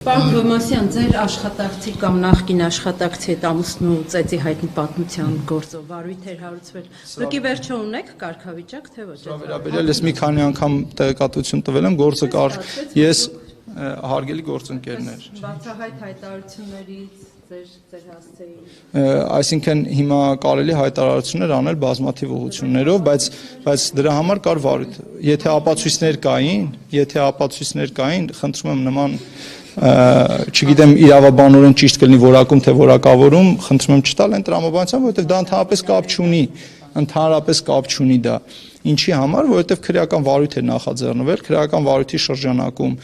Պարոն Թովմասյան, ձեր աշխատակցի կամ նախկին աշխատակցի հետ ամուսնու ծեծի հայտնի պատմության գործով վարույթ էր հարուցվել։ Դուք ի վերջո ունեք կարգավիճակ, թե ոչ։ Սա վերաբերյալ ես մի քանի անգամ տեղեկատվություն տվել եմ, գործը կար, ես հարգելի գործընկերներ։ Բացահայտ հայտարարություններից ձեր հասցեին։ Այսինքն հիմա կարելի հայտարարություններ անել բազմաթիվ ուղղություններով, բայց դրա համար կար վարույթ։ Եթե ապացույցներ կային, խնդրում եմ նման չգիտեմ իրավաբանորեն ճիշտ կլինի որակում թե որակավորում, խնդրում եմ չտալ այն տրամաբանությամբ, որովհետև դա ընդհանրապես կապ չունի դա։ Ինչի համար, որովհետև քրեական վարույթ է նախաձեռնվել, քրեական վարույթի շրջանակում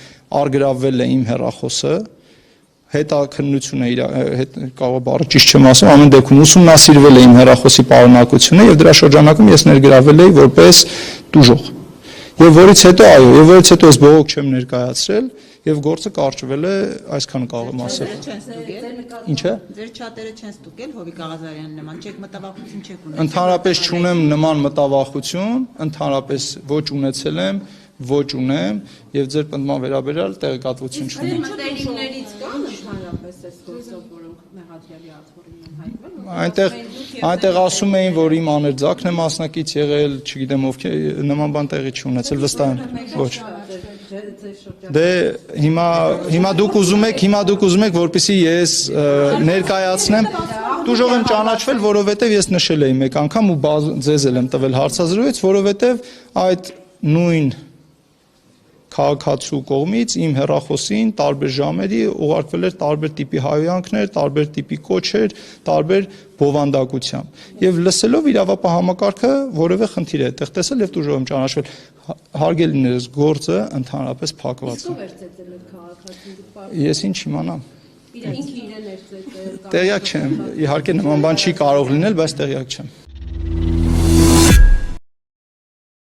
արգրավվել է իմ հեռախոսը, հետաքննություն է կարող բառը ճիշտ չեմ ասում, ամեն դեպքում ուսումնասիրվել է իմ հեռախոսի պարունակությունը եւ դրա շրջանակում ես ներգրավել էի որպես տուժող։ Եվ որից հետո ես բողոք չեմ ներկայացրել եւ գործը կարճվել է, այսքան կարող եմ ասել։ Ինչ է։ Ձեր չաթերը չեն ստուգել Հովիկ Աղազարյանի նման, չեք մտավախություն չեք ունեցել։ Ընդհանրապես չունեմ նման մտավախություն, ընդհանրապես ոչ ունեցել եմ, ոչ ունեմ եւ ձեր պնդման վերաբերյալ տեղեկատվություն չունեմ։ Մտերիմներից կան ընդհանրապես այս գործով, որոնք մեղադրյալի աթոռին են հայտնվել։ Այնտեղ ասում էին, որ իմ աներձակն է մասնակից եղել, չգիտեմ ովքեր, նման բան տեղի չունեցել, վստահ եմ, ոչ։ Դե հիմա դուք ուզում եք, որպեսզի ես ներկայացնեմ, դուժող եմ ճանաչվել, որովհետև ես նշել էի մեկ անգամ ու ձեզ էլ եմ տվել հարցազրույց, որովհետև այդ նույն քաղաքացու կողմից իմ հեռախոսին տարբեր ժամերի ուղարկվել էր տարբեր տիպի հայհոյանքներ, տարբեր տիպի կոչեր, տարբեր բովանդակությամբ։ Եվ լսելով իրավապահ համակարգը որևէ խնդիր է այդտեղ տեսել եւ դուժող եմ ճանաչվել։ Հարգելիներս, գործը ընդհանրապես փակված է։ Ես ինչ իմանամ։ Ինքը իրեն էր ծեծել։ Տեղյակ չեմ, իհարկե նման բան չի կարող լինել, բայց տեղյակ չեմ։